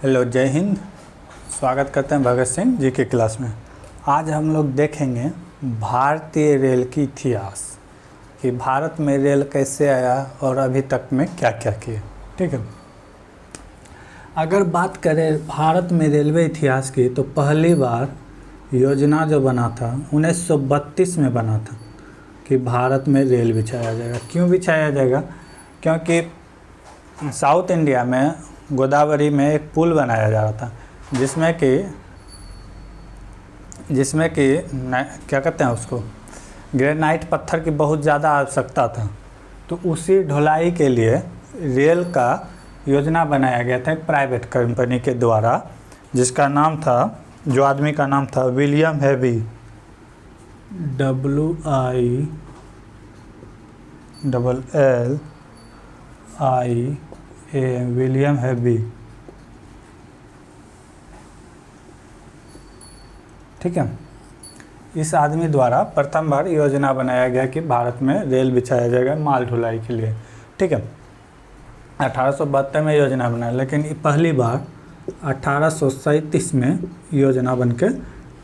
Hello, जय हिंद। स्वागत करते हैं भगत सिंह जी की क्लास में। आज हम लोग देखेंगे भारतीय रेल की इतिहास कि भारत में रेल कैसे आया और अभी तक में क्या क्या किए। ठीक है, अगर बात करें भारत में रेलवे इतिहास की तो पहली बार योजना जो बना था 1932 में बना था कि भारत में रेल बिछाया जाएगा। क्यों बिछाया जाएगा? क्योंकि साउथ इंडिया में गोदावरी में एक पुल बनाया जा रहा था जिसमें कि क्या कहते हैं उसको, ग्रेनाइट पत्थर की बहुत ज़्यादा आवश्यकता था। तो उसी ढुलाई के लिए रेल का योजना बनाया गया था एक प्राइवेट कंपनी के द्वारा, जिसका नाम था, जो आदमी का नाम था William heavy, WILLIA, William heavy. ठीक है, इस आदमी द्वारा प्रथम बार योजना बनाया गया कि भारत में रेल बिछाया जाएगा माल ढुलाई के लिए। ठीक है, 1872 में योजना बनाया, लेकिन पहली बार 1837 में योजना बनकर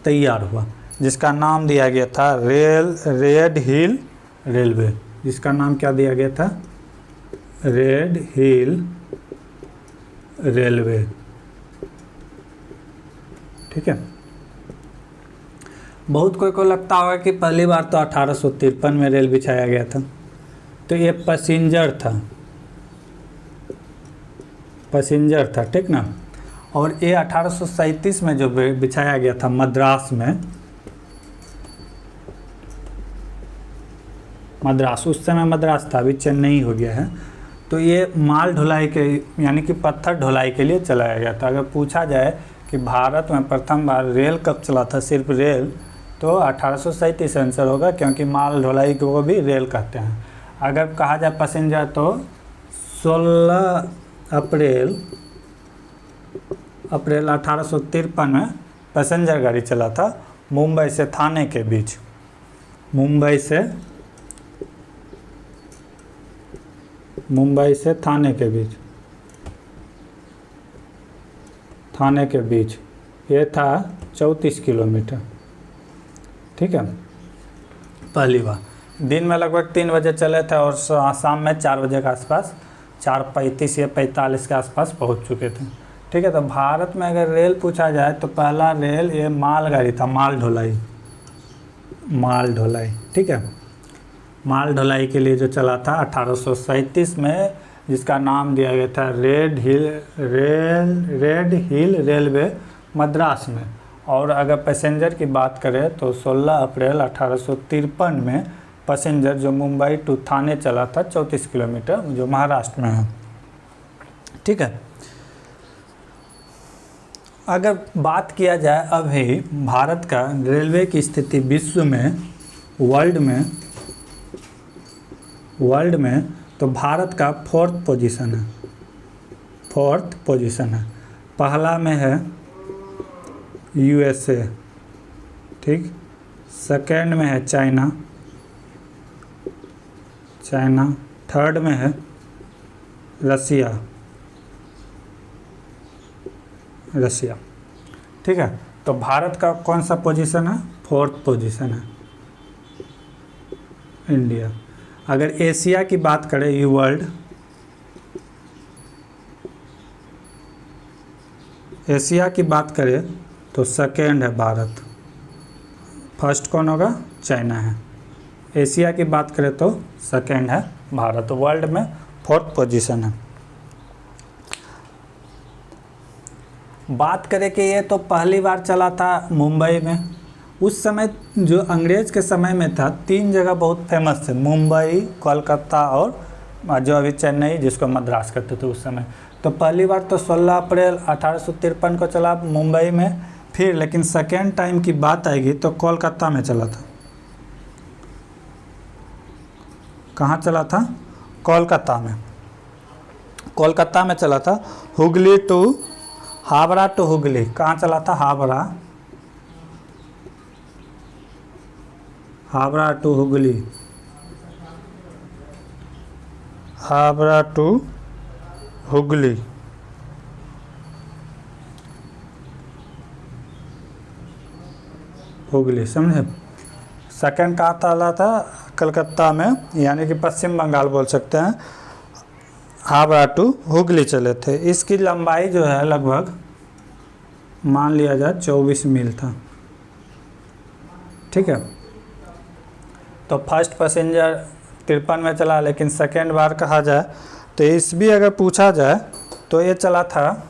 तैयार हुआ, जिसका नाम दिया गया था रेड हिल रेलवे। जिसका नाम क्या दिया गया था? रेड हिल रेलवे। ठीक है, बहुत कोई को लगता होगा कि पहली बार तो 1853 में रेल बिछाया गया था, तो ये पैसेंजर था। ठीक ना। और ये 1837 में जो बिछाया गया था मद्रास में, उस समय मद्रास था, अभी चेन्नई हो गया है। तो ये माल ढुलाई के यानी कि पत्थर ढुलाई के लिए चलाया गया था। अगर पूछा जाए कि भारत में प्रथम बार रेल कब चला था, सिर्फ रेल, तो 1837 आंसर होगा, क्योंकि माल ढुलाई को भी रेल कहते हैं। अगर कहा जाए पैसेंजर, तो 16 अप्रैल 1853 में पैसेंजर गाड़ी चला था मुंबई से थाने के बीच। मुंबई से थाने के बीच ये था 34 किलोमीटर। ठीक है, पहली बार दिन में लगभग 3 बजे चले थे और शाम में 4 बजे के आसपास, 4:35 या 45 के आसपास पहुंच चुके थे। ठीक है, तो भारत में अगर रेल पूछा जाए तो पहला रेल ये मालगाड़ी था, माल ढुलाई। ठीक है, माल ढुलाई के लिए जो चला था 1837 में, जिसका नाम दिया गया था रेड हिल रेलवे मद्रास में। और अगर पैसेंजर की बात करें तो 16 अप्रैल 1853 में पैसेंजर जो मुंबई टू थाने चला था 34 किलोमीटर, जो महाराष्ट्र में है। ठीक है, अगर बात किया जाए अभी भारत का रेलवे की स्थिति विश्व में, वर्ल्ड में, तो भारत का 4th पोजीशन है। पहला में है USA। ठीक, सेकेंड में है चाइना। थर्ड में है रसिया। ठीक है, तो भारत का कौन सा पोजीशन है? 4th पोजीशन है इंडिया। अगर एशिया की बात करें, एशिया की बात करें तो सेकेंड है भारत, फर्स्ट कौन होगा? चाइना है। एशिया की बात करें तो सेकेंड है भारत, वर्ल्ड में 4th पोजीशन है। बात करें कि ये तो पहली बार चला था मुंबई में। उस समय जो अंग्रेज़ के समय में था, 3 जगह बहुत फेमस थे, मुंबई, कोलकाता और जो अभी चेन्नई, जिसको मद्रास कहते थे उस समय। तो पहली बार तो 16 अप्रैल 1853 को चला मुंबई में, फिर लेकिन सेकेंड टाइम की बात आएगी तो कोलकाता में चला था। कहाँ चला था? कोलकाता में चला था। हावड़ा टू हुगली। कहाँ चला था? हावड़ा टू हुगली। हावड़ा टू हुगली। हुगली, समझे। सेकंड कहाँ चला था? कलकत्ता में, यानी कि पश्चिम बंगाल बोल सकते हैं, हावड़ा टू हुगली चले थे। इसकी लंबाई जो है लगभग मान लिया जाए 24 मील था, ठीक है। तो फर्स्ट पैसेंजर 53 में चला, लेकिन सेकेंड बार कहा जाए तो इस भी अगर पूछा जाए तो ये चला था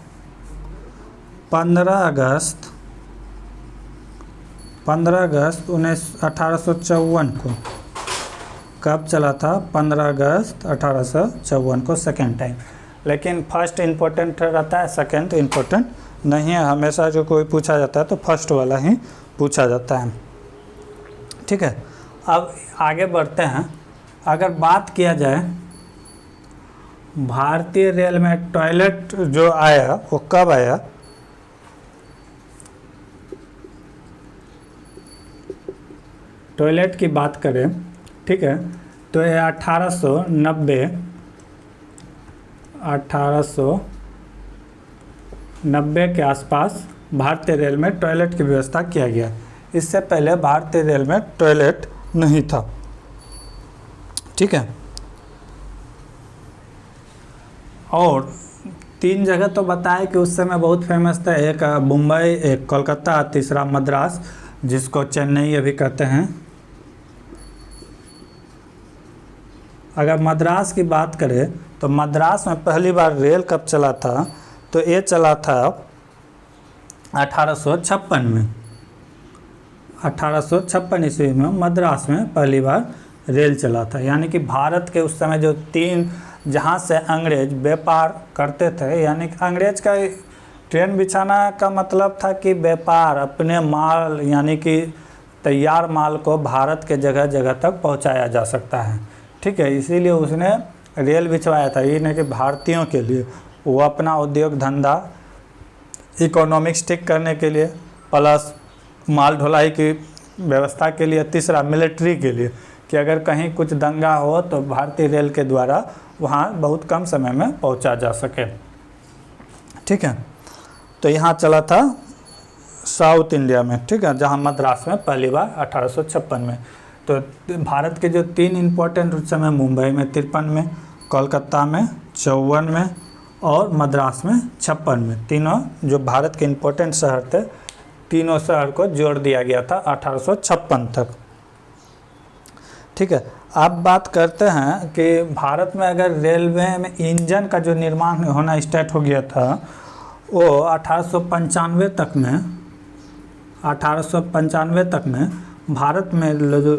15 अगस्त 1854 को। कब चला था? 15 अगस्त 1854 को सेकेंड टाइम। लेकिन फर्स्ट इम्पोर्टेंट रहता है, सेकेंड इम्पोर्टेंट नहीं है। हमेशा जो कोई पूछा जाता है तो फर्स्ट वाला ही पूछा जाता है, ठीक है। अब आगे बढ़ते हैं। अगर बात किया जाए भारतीय रेल में टॉयलेट जो आया वो कब आया? टॉयलेट की बात करें, ठीक है, तो ये 1890 के आसपास भारतीय रेल में टॉयलेट की व्यवस्था किया गया। इससे पहले भारतीय रेल में टॉयलेट नहीं था, ठीक है। और 3 जगह तो बताया कि उस समय बहुत फेमस था, एक मुंबई, एक कोलकाता, तीसरा मद्रास, जिसको चेन्नई अभी कहते हैं। अगर मद्रास की बात करें तो मद्रास में पहली बार रेल कब चला था? तो ये चला था 1856 में। 1856 ईस्वी में मद्रास में पहली बार रेल चला था। यानी कि भारत के उस समय जो 3 जहाँ से अंग्रेज व्यापार करते थे, यानी कि अंग्रेज का ट्रेन बिछाना का मतलब था कि व्यापार, अपने माल यानी कि तैयार माल को भारत के जगह जगह तक पहुँचाया जा सकता है, ठीक है। इसीलिए उसने रेल बिछवाया था, ये नहीं कि भारतीयों के लिए, वो अपना उद्योग धंधा इकोनॉमिक्स ठीक करने के लिए, प्लस माल ढुलाई की व्यवस्था के लिए, तीसरा मिलिट्री के लिए, कि अगर कहीं कुछ दंगा हो तो भारतीय रेल के द्वारा वहाँ बहुत कम समय में पहुँचा जा सके, ठीक है। तो यहाँ चला था साउथ इंडिया में, ठीक है, जहाँ मद्रास में पहली बार 1856 में। तो भारत के जो 3 इम्पोर्टेंट उस समय मुंबई में 53 में, कोलकाता में 54 में और मद्रास में 56 में, तीनों जो भारत के इम्पोर्टेंट शहर थे, तीनों शहर को जोड़ दिया गया था 1856 तक, ठीक है। अब बात करते हैं कि भारत में अगर रेलवे में इंजन का जो निर्माण होना स्टार्ट हो गया था वो 1895 तक में भारत में जो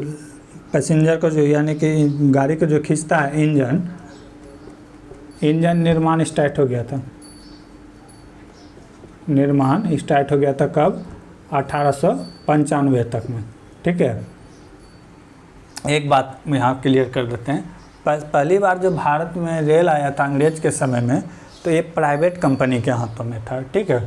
पैसेंजर को जो यानी कि गाड़ी को जो खींचता है इंजन निर्माण स्टार्ट हो गया था। निर्माण स्टार्ट हो गया था कब? 1895 तक में, ठीक है। एक बात यहाँ क्लियर कर देते हैं, पहली बार जो भारत में रेल आया था अंग्रेज के समय में, तो ये प्राइवेट कंपनी के हाथों में था, ठीक है।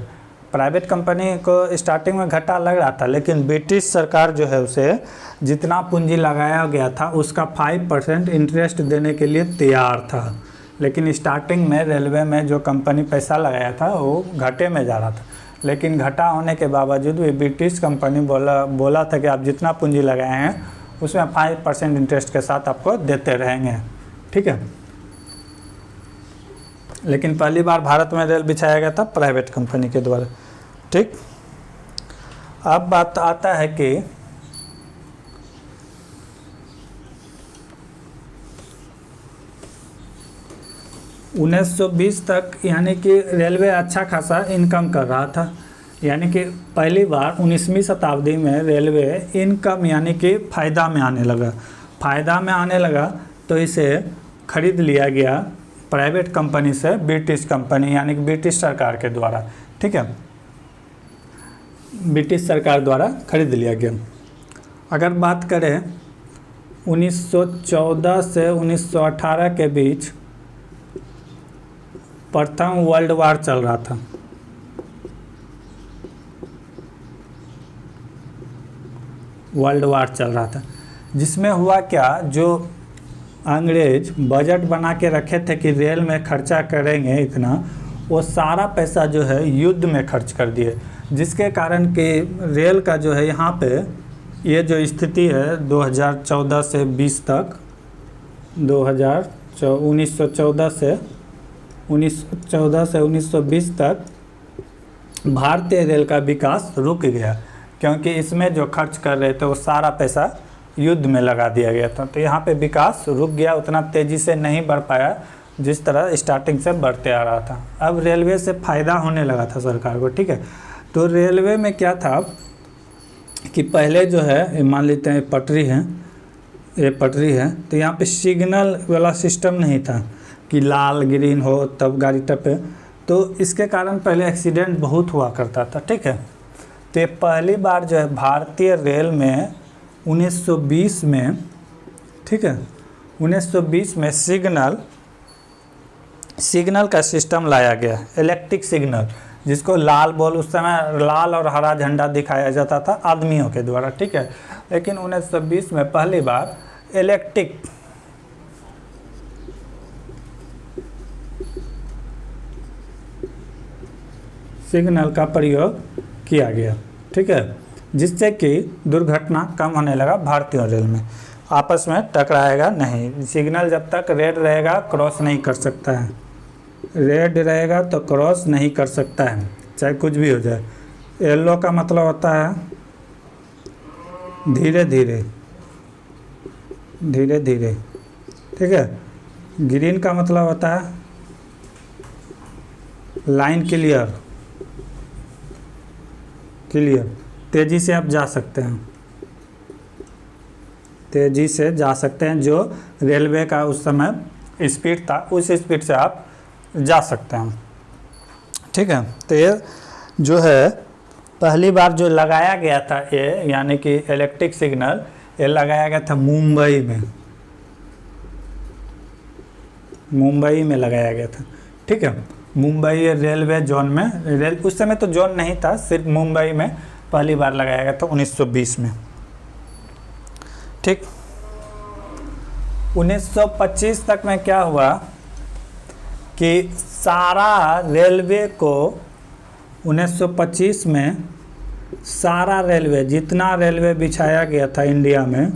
प्राइवेट कंपनी को स्टार्टिंग में घाटा लग रहा था, लेकिन ब्रिटिश सरकार जो है उसे जितना पूंजी लगाया गया था उसका 5% इंटरेस्ट देने के लिए तैयार था। लेकिन स्टार्टिंग में रेलवे में जो कंपनी पैसा लगाया था वो घाटे में जा रहा था, लेकिन घाटा होने के बावजूद भी ब्रिटिश कंपनी बोला था कि आप जितना पूंजी लगाए हैं उसमें 5% इंटरेस्ट के साथ आपको देते रहेंगे, ठीक है। लेकिन पहली बार भारत में रेल बिछाया गया था प्राइवेट कंपनी के द्वारा, ठीक। अब बात आता है कि उन्नीस 1920 तक यानी कि रेलवे अच्छा खासा इनकम कर रहा था। यानी कि पहली बार 19वीं शताब्दी में रेलवे इनकम यानी कि फ़ायदा में आने लगा, तो इसे खरीद लिया गया प्राइवेट कंपनी से, ब्रिटिश कंपनी यानी कि ब्रिटिश सरकार के द्वारा, ठीक है, ब्रिटिश सरकार द्वारा खरीद लिया गया। अगर बात करें 1914 से 1918 के बीच प्रथम वर्ल्ड वार चल रहा था। जिसमें हुआ क्या, जो अंग्रेज बजट बना के रखे थे कि रेल में खर्चा करेंगे इतना, वो सारा पैसा जो है युद्ध में खर्च कर दिए, जिसके कारण कि रेल का जो है यहाँ पे ये जो स्थिति है 2014 से 20 तक, 1914 से 1920 तक भारतीय रेल का विकास रुक गया, क्योंकि इसमें जो खर्च कर रहे थे वो सारा पैसा युद्ध में लगा दिया गया था। तो यहाँ पे विकास रुक गया, उतना तेज़ी से नहीं बढ़ पाया जिस तरह स्टार्टिंग से बढ़ते आ रहा था। अब रेलवे से फ़ायदा होने लगा था सरकार को, ठीक है। तो रेलवे में क्या था कि पहले जो है, मान लेते हैं पटरी है, ये पटरी है, तो यहाँ पे सिग्नल वाला सिस्टम नहीं था कि लाल ग्रीन हो तब गाड़ी टपे, तो इसके कारण पहले एक्सीडेंट बहुत हुआ करता था, ठीक है। तो ये पहली बार जो है भारतीय रेल में 1920 में, ठीक है, 1920 में सिग्नल का सिस्टम लाया गया, इलेक्ट्रिक सिग्नल, जिसको लाल बोल, उस समय लाल और हरा झंडा दिखाया जाता था आदमियों के द्वारा, ठीक है। लेकिन 1920 में पहली बार इलेक्ट्रिक सिग्नल का प्रयोग किया गया, ठीक है, जिससे कि दुर्घटना कम होने लगा। भारतीय रेल में आपस में टकराएगा नहीं, सिग्नल जब तक रेड रहेगा क्रॉस नहीं कर सकता है, रेड रहेगा तो क्रॉस नहीं कर सकता है, चाहे कुछ भी हो जाए। येलो का मतलब होता है धीरे धीरे, धीरे धीरे, ठीक है। ग्रीन का मतलब होता है लाइन क्लियर, क्लियर, तेज़ी से आप जा सकते हैं, तेज़ी से जा सकते हैं। जो रेलवे का उस समय स्पीड था उस स्पीड से आप जा सकते हैं, ठीक है। तो ये जो है पहली बार जो लगाया गया था ये, यानी कि इलेक्ट्रिक सिग्नल, ये लगाया गया था मुंबई में, मुंबई में लगाया गया था, ठीक है। मुंबई रेलवे जोन में, रेल उस समय तो जोन नहीं था, सिर्फ मुंबई में पहली बार लगाया गया था 1920 में, ठीक। 1925 तक में क्या हुआ कि सारा रेलवे को, 1925 में सारा रेलवे, जितना रेलवे बिछाया गया था इंडिया में,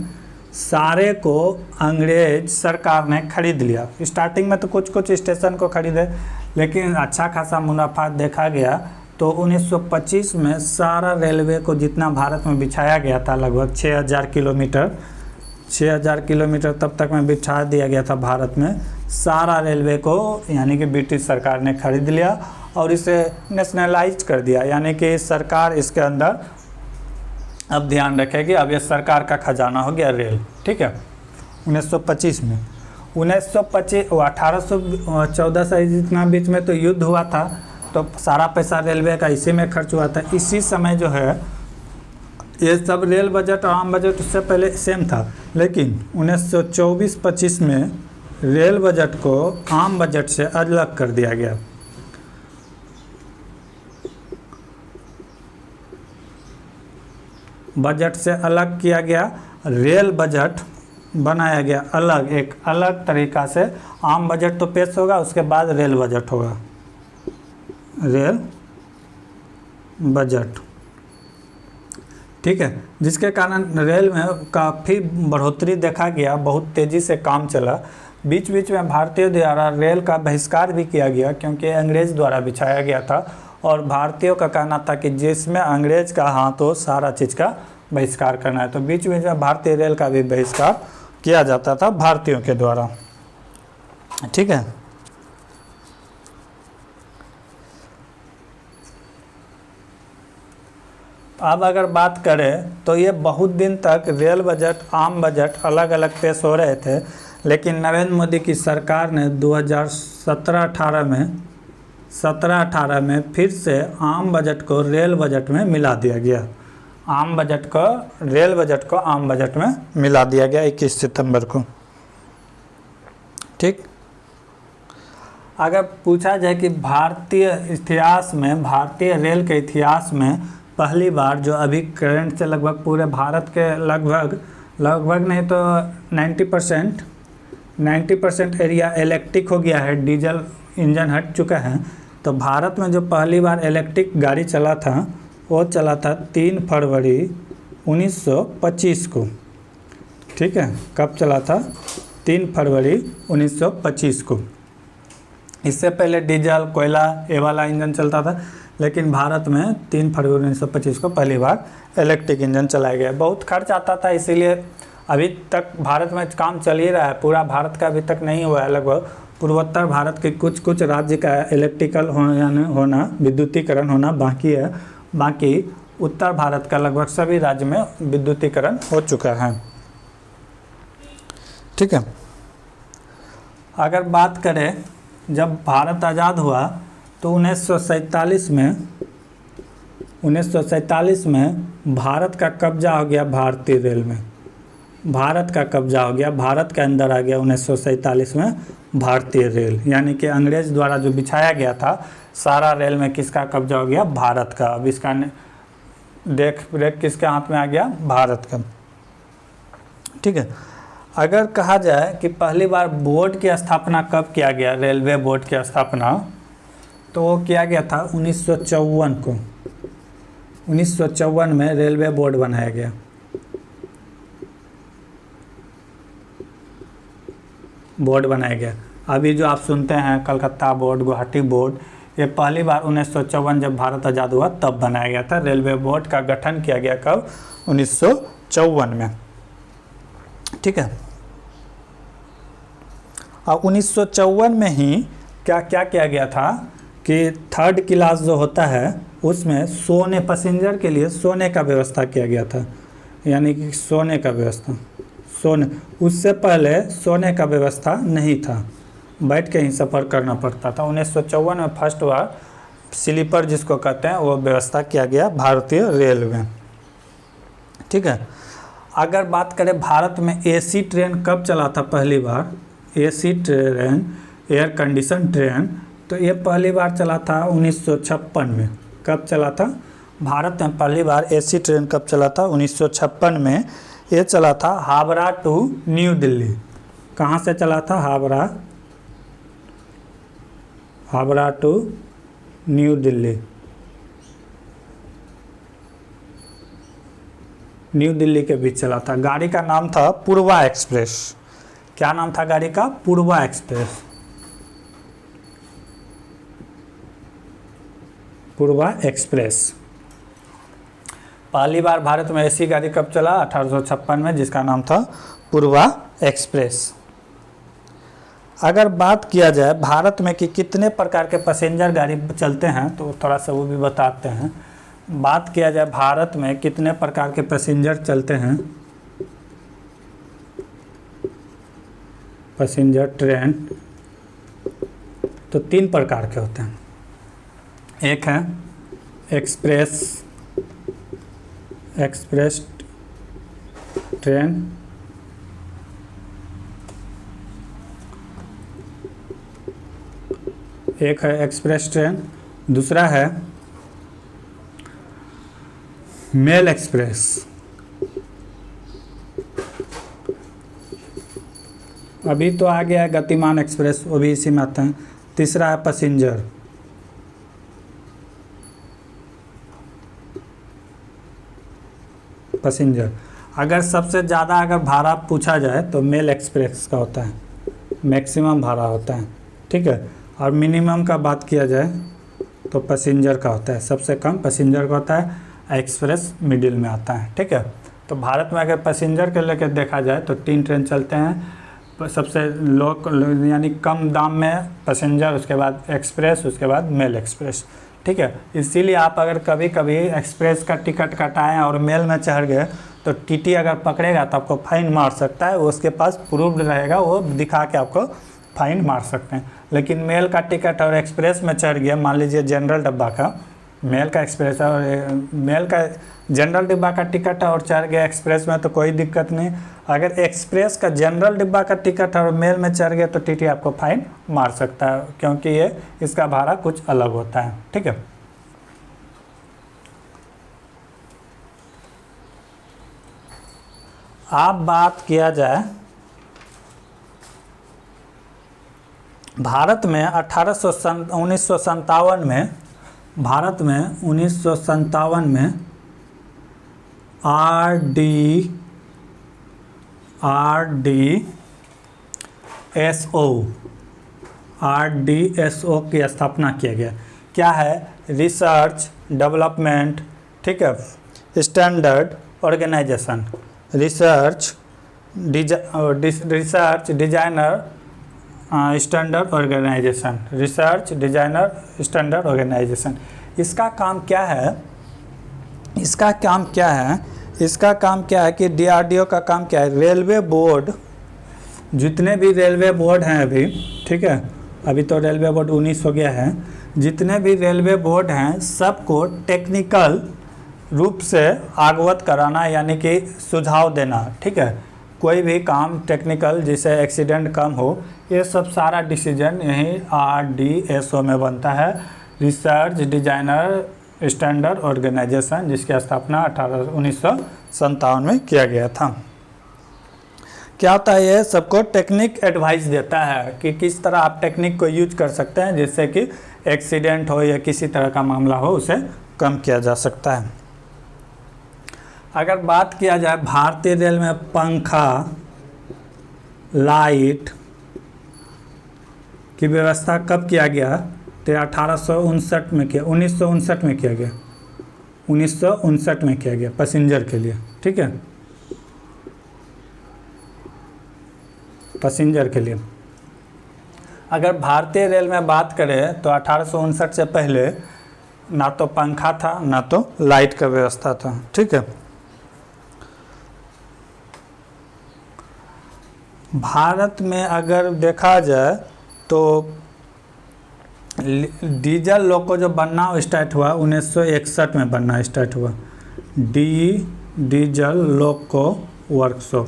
सारे को अंग्रेज सरकार ने खरीद लिया। स्टार्टिंग में तो कुछ कुछ स्टेशन को खरीदे, लेकिन अच्छा खासा मुनाफा देखा गया। तो 1925 में सारा रेलवे को, जितना भारत में बिछाया गया था, लगभग 6000 किलोमीटर, 6000 किलोमीटर तब तक में बिछा दिया गया था भारत में, सारा रेलवे को, यानी कि ब्रिटिश सरकार ने खरीद लिया और इसे नेशनलाइज कर दिया, यानी कि सरकार इसके अंदर अब ध्यान रखेगी, अब ये सरकार का खजाना हो गया रेल, ठीक है। 1925 में 1925 1814 से जितना बीच में तो युद्ध हुआ था, तो सारा पैसा रेलवे का इसी में खर्च हुआ था। इसी समय जो है ये सब रेल बजट और आम बजट उससे पहले सेम था, लेकिन 1924-25 में रेल बजट को आम बजट से अलग कर दिया गया। बजट से अलग किया गया, रेल बजट बनाया गया अलग, एक अलग तरीका से। आम बजट तो पेश होगा, उसके बाद रेल बजट होगा, रेल बजट, ठीक है। जिसके कारण रेल में काफ़ी बढ़ोतरी देखा गया, बहुत तेज़ी से काम चला। बीच बीच में भारतीयों द्वारा रेल का बहिष्कार भी किया गया, क्योंकि अंग्रेज़ द्वारा बिछाया गया था और भारतीयों का कहना था कि जिसमें अंग्रेज़ का हाथ हो सारा चीज़ का बहिष्कार करना है। तो बीच बीच में भारतीय रेल का भी बहिष्कार किया जाता था भारतीयों के द्वारा, ठीक है। अब अगर बात करें तो ये बहुत दिन तक रेल बजट, आम बजट अलग अलग पेश हो रहे थे, लेकिन नरेंद्र मोदी की सरकार ने 2017-18 में फिर से आम बजट को रेल बजट में मिला दिया गया। आम बजट को, रेल बजट को आम बजट में मिला दिया गया 21 सितंबर को, ठीक। अगर पूछा जाए कि भारतीय इतिहास में, भारतीय रेल के इतिहास में पहली बार, जो अभी करंट से लगभग पूरे भारत के लगभग नहीं तो 90% एरिया इलेक्ट्रिक हो गया है, डीजल इंजन हट चुका है। तो भारत में जो पहली बार इलेक्ट्रिक गाड़ी चला था वो चला था 3 फरवरी 1925 को। ठीक है, कब चला था? 3 फरवरी 1925 को। इससे पहले डीजल, कोयला, ये वाला इंजन चलता था, लेकिन भारत में 3 फरवरी 1925 को पहली बार इलेक्ट्रिक इंजन चलाया गया। बहुत खर्च आता था, इसीलिए अभी तक भारत में काम चल ही रहा है। पूरा भारत का अभी तक नहीं हुआ है, लगभग पूर्वोत्तर भारत के कुछ राज्य का इलेक्ट्रिकल होना विद्युतीकरण होना बाकी है। बाकी उत्तर भारत का लगभग सभी राज्य में विद्युतीकरण हो चुका है। ठीक है, अगर बात करें जब भारत आज़ाद हुआ तो 1947 में भारत का कब्जा हो गया भारतीय रेल में। भारत का कब्जा हो गया, भारत के अंदर आ गया 1947 में भारतीय रेल, यानी कि अंग्रेज द्वारा जो बिछाया गया था सारा रेल में किसका कब्जा हो गया? भारत का। अब इसका देख रेख किसके हाथ में आ गया? भारत का। ठीक है, अगर कहा जाए कि पहली बार बोर्ड की स्थापना कब किया गया, रेलवे बोर्ड की स्थापना, तो वो किया गया था 1954 को। 1954 में रेलवे बोर्ड बनाया गया। बोर्ड बनाया गया। अभी जो आप सुनते हैं कलकत्ता बोर्ड, गुवाहाटी बोर्ड, ये पहली बार 1954 जब भारत आज़ाद हुआ तब बनाया गया था। रेलवे बोर्ड का गठन किया गया कब? 1954 में। ठीक है, और 1954 में ही क्या किया गया था कि 3rd क्लास जो होता है उसमें सोने, पैसेंजर के लिए सोने का व्यवस्था किया गया था, यानी कि सोने का व्यवस्था, सोने, उससे पहले सोने का व्यवस्था नहीं था, बैठ के ही सफ़र करना पड़ता था। 1954 में फर्स्ट बार स्लीपर जिसको कहते हैं वो व्यवस्था किया गया भारतीय रेल में। ठीक है, अगर बात करें भारत में एसी ट्रेन कब चला था पहली बार? AC train, air condition train, तो ये पहली बार चला था 1956 में। कब चला था? भारत में पहली बार एसी ट्रेन कब चला था? 1956 में। ये चला था हावड़ा टू न्यू दिल्ली। कहाँ से चला था? Howrah to New Delhi. New Delhi के बीच चला था। गाड़ी का नाम था पूर्वा एक्सप्रेस। क्या नाम था गाड़ी का? पूर्वा एक्सप्रेस। पूर्वा एक्सप्रेस। पहली बार भारत में ऐसी गाड़ी कब चला? 1856 में, जिसका नाम था पूर्वा एक्सप्रेस। अगर बात किया जाए भारत में कि कितने प्रकार के पैसेंजर गाड़ी चलते हैं तो थोड़ा सा वो भी बताते हैं। बात किया जाए भारत में कितने प्रकार के पैसेंजर चलते हैं, पैसेंजर ट्रेन, तो 3 प्रकार के होते हैं। एक है एक्सप्रेस ट्रेन, एक है एक्सप्रेस ट्रेन, दूसरा है मेल एक्सप्रेस, अभी तो आ गया है गतिमान एक्सप्रेस, वो भी इसी में आते हैं। तीसरा है पैसेंजर। अगर सबसे ज़्यादा अगर भाड़ा पूछा जाए तो मेल एक्सप्रेस का होता है, मैक्सिमम भाड़ा होता है। ठीक है, और मिनिमम का बात किया जाए तो पैसेंजर का होता है, सबसे कम पैसेंजर का होता है, एक्सप्रेस मिडिल में आता है। ठीक है, तो भारत में अगर पैसेंजर के लेकर देखा जाए तो 3 ट्रेन चलते हैं। सबसे लो यानी कम दाम में पैसेंजर, उसके बाद एक्सप्रेस, उसके बाद मेल एक्सप्रेस। ठीक है, इसीलिए आप अगर कभी कभी एक्सप्रेस का टिकट कटाएं और मेल में चढ़ गए तो टीटी अगर पकड़ेगा तो आपको फाइन मार सकता है। वो उसके पास प्रूफ रहेगा, वो दिखा के आपको फाइन मार सकते हैं। लेकिन मेल का टिकट और एक्सप्रेस में चढ़ गया, मान लीजिए जनरल डब्बा का, मेल का एक्सप्रेस और मेल का जनरल डिब्बा का टिकट और चढ़ गया एक्सप्रेस में तो कोई दिक्कत नहीं। अगर एक्सप्रेस का जनरल डिब्बा का टिकट और मेल में चढ़ गया तो टीटी आपको फाइन मार सकता है, क्योंकि ये इसका भाड़ा कुछ अलग होता है। ठीक है, अब बात किया जाए भारत में 1957 में, भारत में 1957 में RDSO की स्थापना किया गया। क्या है? रिसर्च डेवलपमेंट, ठीक है, standard organisation, research designer standard organisation, research designer standard organisation. इसका काम क्या है? इसका काम क्या है कि DRDO का काम क्या है? रेलवे बोर्ड, जितने भी रेलवे बोर्ड हैं अभी, ठीक है, अभी तो रेलवे बोर्ड 19 हो गया है, जितने भी रेलवे बोर्ड हैं सबको टेक्निकल रूप से अवगत कराना, यानी कि सुझाव देना, ठीक है। कोई भी काम टेक्निकल जिससे एक्सीडेंट कम हो, ये सब सारा डिसीजन यही RDSO में बनता है, रिसर्च डिजाइनर स्टैंडर्ड ऑर्गेनाइजेशन, जिसकी स्थापना 1957 में किया गया था। क्या होता है? ये सबको टेक्निक एडवाइस देता है कि किस तरह आप टेक्निक को यूज कर सकते हैं जिससे कि एक्सीडेंट हो या किसी तरह का मामला हो उसे कम किया जा सकता है। अगर बात किया जाए भारतीय रेल में पंखा, लाइट की व्यवस्था कब किया गया? तो 1859 में किया, 1959 में किया गया, 1959 में किया गया पैसेंजर के लिए, ठीक है, पैसेंजर के लिए। अगर भारतीय रेल में बात करें तो 1859 से पहले ना तो पंखा था ना तो लाइट का व्यवस्था था, ठीक है। भारत में अगर देखा जाए तो डीजल लोको जो बनना स्टार्ट हुआ 1961 में बनना स्टार्ट हुआ, डीजल लोको वर्कशॉप,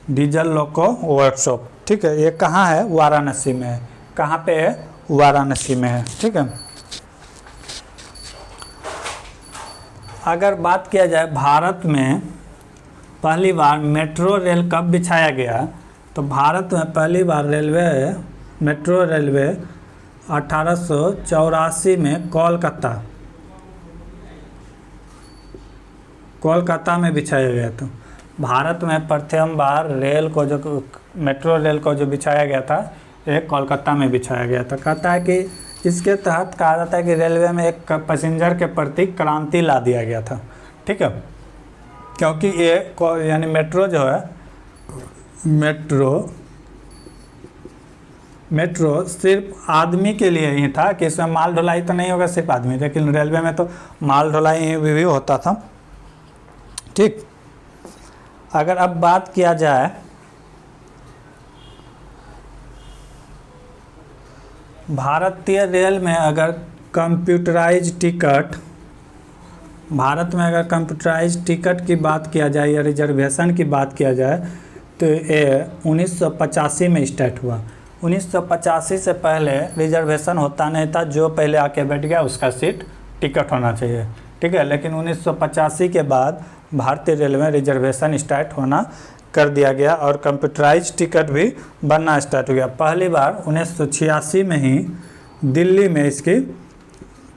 डीजल लोको वर्कशॉप, ठीक है। ये कहाँ है? वाराणसी में है। कहाँ पे है? वाराणसी में है, ठीक है। अगर बात किया जाए भारत में पहली बार मेट्रो रेल कब बिछाया गया, तो भारत में पहली बार मेट्रो रेलवे 1884 में कोलकाता में बिछाया गया था। भारत में प्रथम बार मेट्रो रेल को जो बिछाया गया था एक कोलकाता में बिछाया गया था। कहता है कि इसके तहत कहा जाता है कि रेलवे में एक पैसेंजर के प्रति क्रांति ला दिया गया था, ठीक है, क्योंकि ये यानी मेट्रो जो है, मेट्रो सिर्फ आदमी के लिए ही था कि इसमें माल ढुलाई तो नहीं होगा सिर्फ आदमी, लेकिन रेलवे में तो माल ढुलाई भी होता था, ठीक। अगर अब बात किया जाए भारतीय रेल में अगर कंप्यूटराइज टिकट, भारत में अगर कंप्यूटराइज टिकट की बात किया जाए या रिजर्वेशन की बात किया जाए तो ये 1985 में स्टार्ट हुआ। 1985 से पहले रिजर्वेशन होता नहीं था, जो पहले आके बैठ गया उसका सीट टिकट होना चाहिए, ठीक है। लेकिन 1985 के बाद भारतीय रेल में रिजर्वेशन स्टार्ट होना कर दिया गया और कंप्यूटराइज टिकट भी बनना स्टार्ट हो गया। पहली बार 1986 में ही दिल्ली में इसकी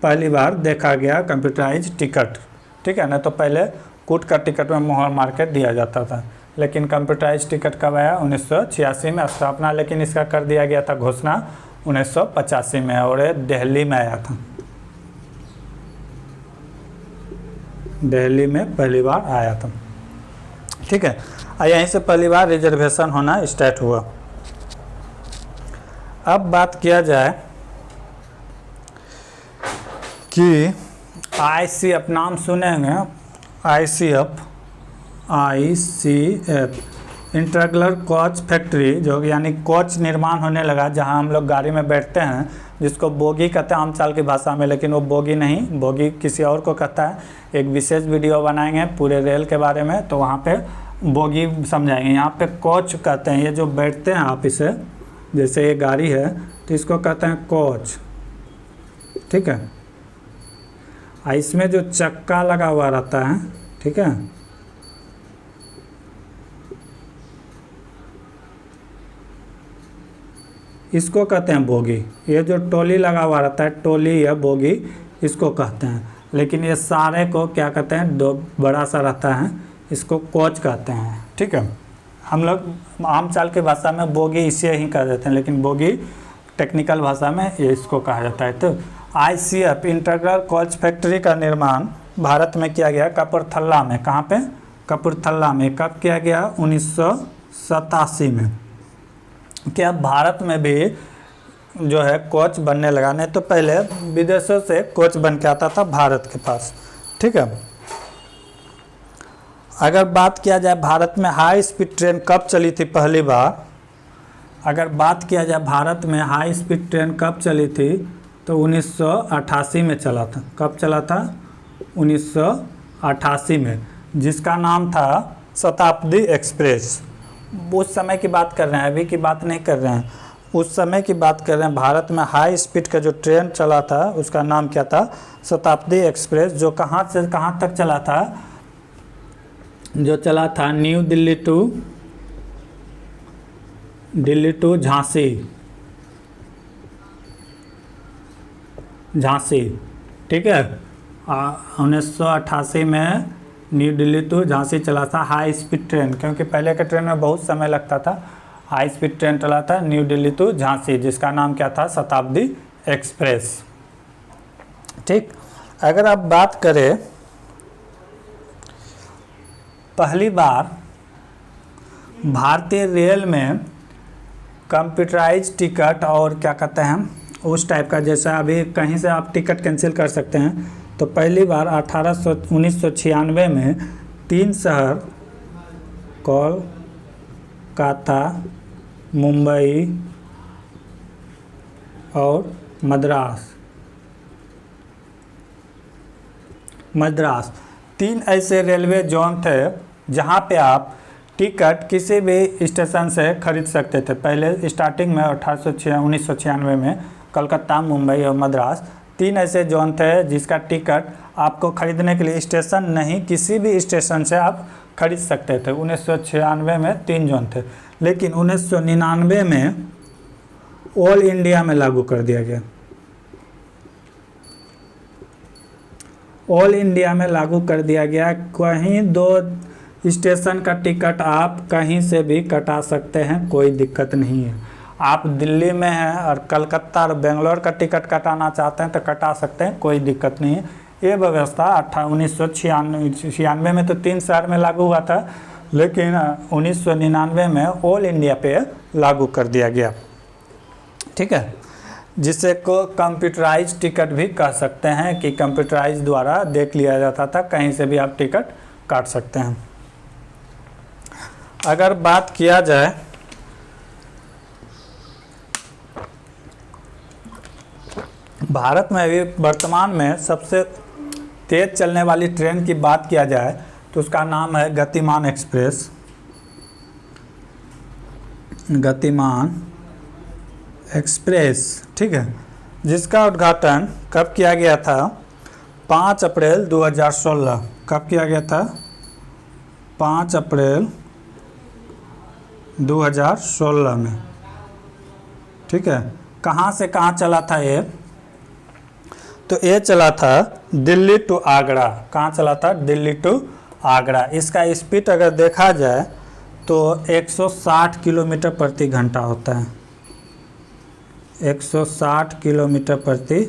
पहली बार देखा गया कंप्यूटराइज टिकट, ठीक है ना। तो पहले कूट का टिकट में मोहर मार के दिया जाता था, लेकिन कंप्यूटराइज टिकट कब आया? 1986 में स्थापना, लेकिन इसका कर दिया गया था घोषणा 1985 में, और ये दिल्ली में आया था, दिल्ली में पहली बार आया था, ठीक है। यहीं से पहली बार रिजर्वेशन होना स्टार्ट हुआ। अब बात किया जाए कि ICF नाम सुनेंगे, ICF इंटीग्रल कोच फैक्ट्री, जो यानी कोच निर्माण होने लगा जहां हम लोग गाड़ी में बैठते हैं, जिसको बोगी कहते हैं आमचाल की भाषा में, लेकिन वो बोगी नहीं, बोगी किसी और को कहता है। एक विशेष वीडियो बनाएंगे पूरे रेल के बारे में, तो वहाँ पे बोगी समझाएंगे। यहाँ पे कोच कहते हैं, ये जो बैठते हैं आप इसे, जैसे ये गाड़ी है तो इसको कहते हैं कोच, ठीक है। इसमें जो चक्का लगा हुआ रहता है, ठीक है, इसको कहते हैं बोगी। ये जो टोली लगा हुआ रहता है, टोली या बोगी, इसको कहते हैं। लेकिन ये सारे को क्या कहते हैं? दो बड़ा सा रहता है, इसको कोच कहते हैं। ठीक है, हम लोग आम चाल की भाषा में बोगी इसे ही कह देते हैं, लेकिन बोगी टेक्निकल भाषा में ये इसको कहा जाता है। तो ICF इंटीग्रल कोच फैक्ट्री का निर्माण भारत में किया गया, कपूरथला में। कहाँ पे? कपूरथला में। कब किया गया? 1987 में। क्या भारत में भी जो है कोच बनने लगा, नहीं तो पहले विदेशों से कोच बन के आता था भारत के पास। ठीक है, अगर बात किया जाए भारत में हाई स्पीड ट्रेन कब चली थी पहली बार, अगर बात किया जाए भारत में हाई स्पीड ट्रेन कब चली थी तो 1988 में चला था। कब चला था? 1988 में, जिसका नाम था शताब्दी एक्सप्रेस। उस समय की बात कर रहे हैं, अभी की बात नहीं कर रहे हैं, उस समय की बात कर रहे हैं। भारत में हाई स्पीड का जो ट्रेन चला था उसका नाम क्या था? शताब्दी एक्सप्रेस। जो कहाँ से कहाँ तक चला था? जो चला था न्यू दिल्ली टू झांसी। ठीक है, 1988 में न्यू दिल्ली टू झांसी चला था हाई स्पीड ट्रेन, क्योंकि पहले के ट्रेन में बहुत समय लगता था। हाई स्पीड ट्रेन चला था न्यू दिल्ली टू झांसी, जिसका नाम क्या था? शताब्दी एक्सप्रेस। ठीक, अगर आप बात करें पहली बार भारतीय रेल में कंप्यूटराइज टिकट और क्या कहते हैं उस टाइप का, जैसा अभी कहीं से आप टिकट कैंसिल कर सकते हैं, तो पहली बार 1996 में 3 शहर कोलकाता, मुंबई और मद्रास 3 ऐसे रेलवे जोन थे जहां पे आप टिकट किसी भी स्टेशन से खरीद सकते थे। पहले स्टार्टिंग में 1996 में कलकत्ता, मुंबई और मद्रास 3 ऐसे जोन थे जिसका टिकट आपको खरीदने के लिए स्टेशन नहीं, किसी भी स्टेशन से आप खरीद सकते थे। 1996 में 3 जोन थे, लेकिन 1999 में ऑल इंडिया में लागू कर दिया गया। ऑल इंडिया में लागू कर दिया गया। कहीं 2 स्टेशन का टिकट आप कहीं से भी कटा सकते हैं, कोई दिक्कत नहीं है। आप दिल्ली में हैं और कलकत्ता और बेंगलोर का टिकट कटाना चाहते हैं तो कटा सकते हैं, कोई दिक्कत नहीं है। ये व्यवस्था 1996 में तो 3 शहर में लागू हुआ था, लेकिन 1999 में ऑल इंडिया पे लागू कर दिया गया। ठीक है, जिसे को कंप्यूटराइज टिकट भी कह सकते हैं कि कंप्यूटराइज द्वारा देख लिया जाता था, कहीं से भी आप टिकट काट सकते हैं। अगर बात किया जाए भारत में अभी वर्तमान में सबसे तेज चलने वाली ट्रेन की बात किया जाए तो उसका नाम है गतिमान एक्सप्रेस। गतिमान एक्सप्रेस, ठीक है, जिसका उद्घाटन कब किया गया था? 5 अप्रैल 2016। कब किया गया था? 5 अप्रैल 2016 में। ठीक है, कहाँ से कहाँ चला था ये? तो ये चला था दिल्ली टू आगरा। कहाँ चला था? दिल्ली टू आगरा। इसका स्पीड अगर देखा जाए तो 160 किलोमीटर प्रति घंटा होता है। 160 किलोमीटर प्रति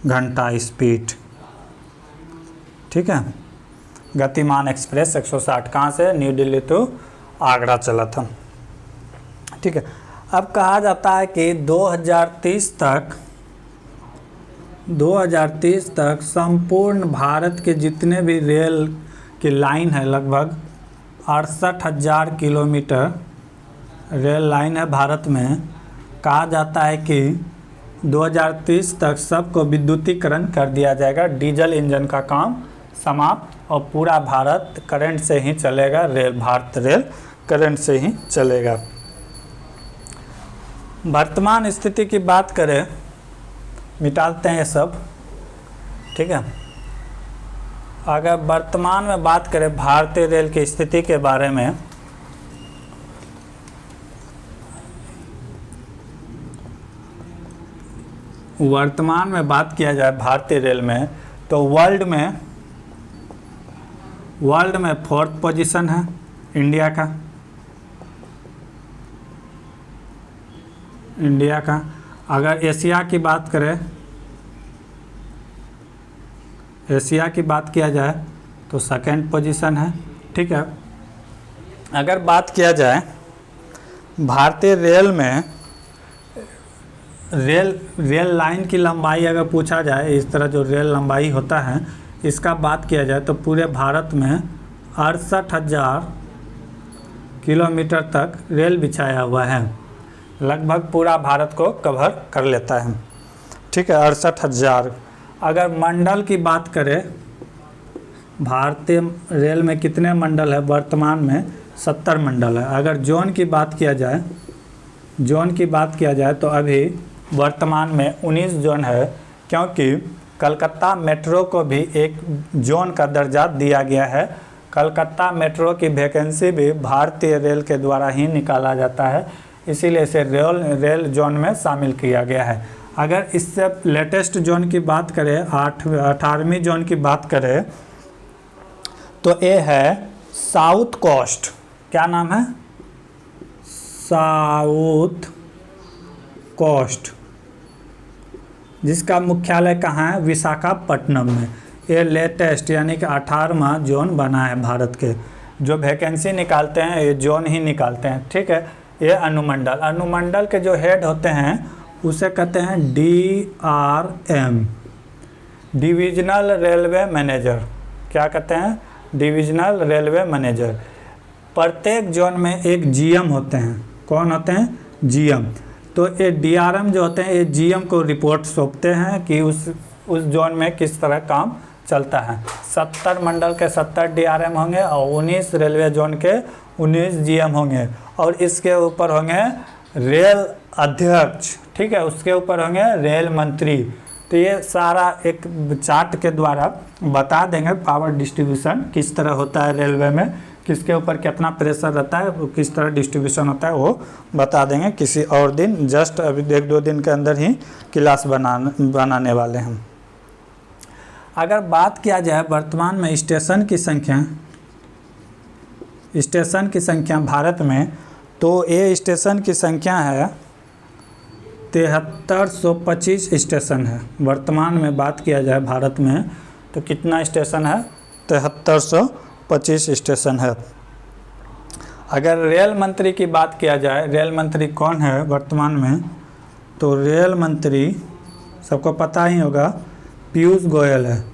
घंटा स्पीड। ठीक है, गतिमान एक्सप्रेस 160 कहाँ से? न्यू दिल्ली टू आगरा चला था। ठीक है, अब कहा जाता है कि 2030 तक संपूर्ण भारत के जितने भी रेल की लाइन है, लगभग 68,000 किलोमीटर रेल लाइन है भारत में। कहा जाता है कि 2030 तक सबको विद्युतीकरण कर दिया जाएगा, डीजल इंजन का काम समाप्त, और पूरा भारत करंट से ही चलेगा। भारत रेल करंट से ही चलेगा। वर्तमान स्थिति की बात करें, मिटाते हैं ये सब। ठीक है, अगर वर्तमान में बात करें भारतीय रेल की स्थिति के बारे में, वर्तमान में बात किया जाए भारतीय रेल में, तो वर्ल्ड में 4th पोजीशन है इंडिया का। अगर एशिया की बात करें, एशिया की बात किया जाए तो 2nd पोजीशन है। ठीक है, अगर बात किया जाए भारतीय रेल में रेल लाइन की लंबाई अगर पूछा जाए, इस तरह जो रेल लंबाई होता है इसका बात किया जाए तो पूरे भारत में 68,000 किलोमीटर तक रेल बिछाया हुआ है। लगभग पूरा भारत को कवर कर लेता है। ठीक है, 68,000। अगर मंडल की बात करें, भारतीय रेल में कितने मंडल है? वर्तमान में 70 मंडल है। अगर जोन की बात किया जाए तो अभी वर्तमान में 19 जोन है, क्योंकि कलकत्ता मेट्रो को भी एक जोन का दर्जा दिया गया है। कलकत्ता मेट्रो की वैकेंसी भी भारतीय रेल के द्वारा ही निकाला जाता है, इसीलिए इसे रेल जोन में शामिल किया गया है। अगर इससे लेटेस्ट जोन की बात करें, 18वीं जोन की बात करें तो ये है साउथ कोस्ट। क्या नाम है? साउथ कोस्ट, जिसका मुख्यालय कहाँ है? विशाखापट्टनम में। ये लेटेस्ट यानी कि 18वां जोन बना है भारत के। जो वैकेंसी निकालते हैं ये जोन ही निकालते हैं। ठीक है, ये अनुमंडल के जो हेड होते हैं उसे कहते हैं DRM, डिविजनल रेलवे मैनेजर। क्या कहते हैं? Divisional railway manager. प्रत्येक जोन में एक GM होते हैं। कौन होते हैं? GM। तो ये DRM जो होते हैं ये GM को रिपोर्ट सौंपते हैं कि उस जोन में किस तरह काम चलता है। 70 मंडल के 70 DRM होंगे और 19 रेलवे जोन के 19 GM होंगे, और इसके ऊपर होंगे रेल अध्यक्ष। ठीक है, उसके ऊपर होंगे रेल मंत्री। तो ये सारा एक चार्ट के द्वारा बता देंगे पावर डिस्ट्रीब्यूशन किस तरह होता है रेलवे में, किसके ऊपर कितना प्रेशर रहता है, किस तरह डिस्ट्रीब्यूशन होता है, वो बता देंगे किसी और दिन। जस्ट अभी 1-2 दिन के अंदर ही क्लास बनाने वाले हैं। अगर बात किया जाए वर्तमान में स्टेशन की संख्या भारत में, तो ये स्टेशन की संख्या है 7325 स्टेशन है। वर्तमान में बात किया जाए भारत में तो कितना स्टेशन है? 7325 स्टेशन है। अगर रेल मंत्री की बात किया जाए, रेल मंत्री कौन है वर्तमान में? तो रेल मंत्री सबको पता ही होगा, पीयूष गोयल है।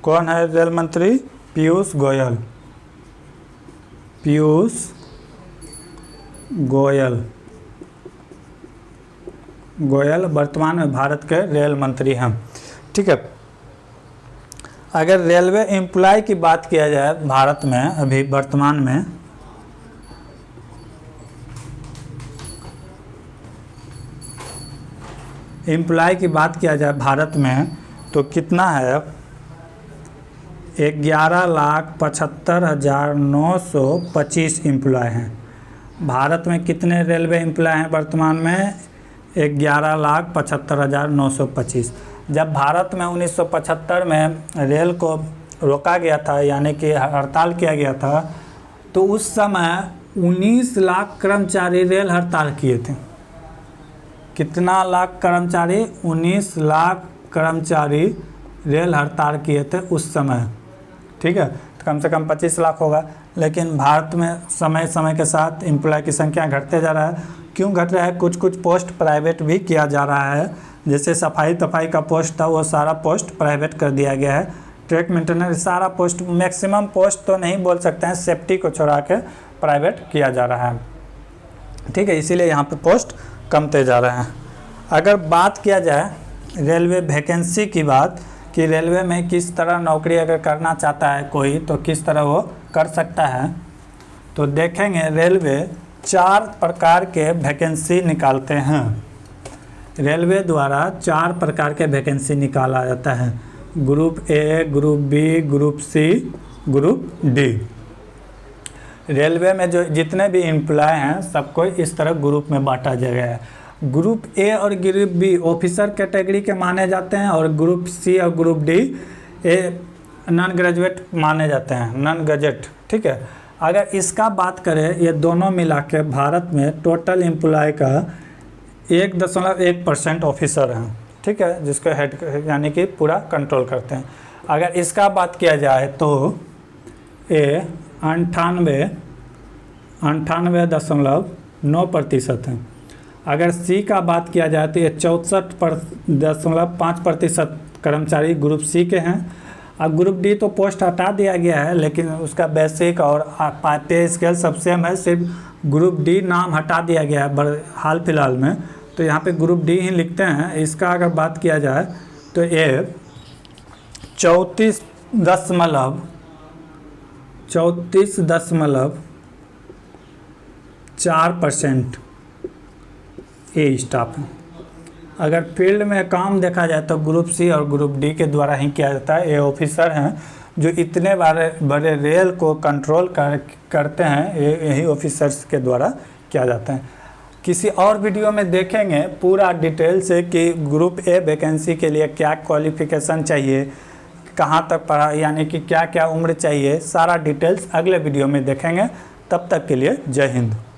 कौन है रेल मंत्री? पीयूष गोयल वर्तमान में भारत के रेल मंत्री हैं। ठीक है, अगर रेलवे एम्प्लॉय की बात किया जाए भारत में अभी वर्तमान में, एम्प्लॉय की बात किया जाए भारत में तो कितना है? 11,75,925 एम्प्लॉय हैं। भारत में कितने रेलवे एम्प्लॉय हैं वर्तमान में? 11,75,925। जब भारत में 1975 में रेल को रोका गया था, यानी कि हड़ताल किया गया था, तो उस समय 19 लाख कर्मचारी रेल हड़ताल किए थे। कितना लाख कर्मचारी? 19 लाख कर्मचारी रेल हड़ताल किए थे उस समय। ठीक है, तो कम से कम 25 लाख होगा। लेकिन भारत में समय समय के साथ एम्प्लॉय की संख्या घटते जा रहा है। क्यों घट रहा है? कुछ पोस्ट प्राइवेट भी किया जा रहा है। जैसे सफाई का पोस्ट था वो सारा पोस्ट प्राइवेट कर दिया गया है। ट्रैक मेंटेनेंस सारा पोस्ट, मैक्सिमम पोस्ट तो नहीं बोल सकते हैं, सेफ्टी को छोड़ा के प्राइवेट किया जा रहा है। ठीक है, इसीलिए यहाँ पे पोस्ट कमते जा रहे हैं। अगर बात किया जाए रेलवे वैकेंसी की बात, कि रेलवे में किस तरह नौकरी अगर करना चाहता है कोई तो किस तरह वो कर सकता है, तो देखेंगे रेलवे 4 प्रकार के वैकेंसी निकालते हैं। रेलवे द्वारा 4 प्रकार के वैकेंसी निकाला जाता है। Group A, group B, group C, group D. Railway में जो जितने भी एम्प्लॉय हैं सबको इस तरह ग्रुप में बांटा गया है। ग्रुप ए और ग्रुप बी ऑफिसर कैटेगरी के माने जाते हैं, और ग्रुप सी और ग्रुप डी ये नॉन ग्रेजुएट माने जाते हैं, नॉन गजेट, ठीक है। अगर इसका बात करें, ये दोनों मिला के भारत में टोटल एम्प्लॉय का 1.1% ऑफिसर हैं, ठीक है, जिसको हेड यानी कि पूरा कंट्रोल करते हैं। अगर इसका बात किया जाए तो ये 98.9% है। अगर सी का बात किया जाए तो ये 64.5% कर्मचारी ग्रुप सी के हैं। अब ग्रुप डी तो पोस्ट हटा दिया गया है, लेकिन उसका बेसिक और पे स्केल सब सेम है, सिर्फ ग्रुप डी नाम हटा दिया गया है हाल फिलहाल में, तो यहाँ पे ग्रुप डी ही लिखते हैं। इसका अगर बात किया जाए तो ये 34.4% ये स्टाफ है। अगर फील्ड में काम देखा जाए तो ग्रुप सी और ग्रुप डी के द्वारा ही किया जाता है। ये ऑफिसर हैं जो इतने बड़े रेल को कंट्रोल करते हैं, यही ऑफिसर्स के द्वारा किया जाता है। किसी और वीडियो में देखेंगे पूरा डिटेल से कि ग्रुप ए वैकेंसी के लिए क्या क्वालिफिकेशन चाहिए, कहाँ तक पढ़ा, यानी कि क्या क्या उम्र चाहिए, सारा डिटेल्स अगले वीडियो में देखेंगे। तब तक के लिए जय हिंद।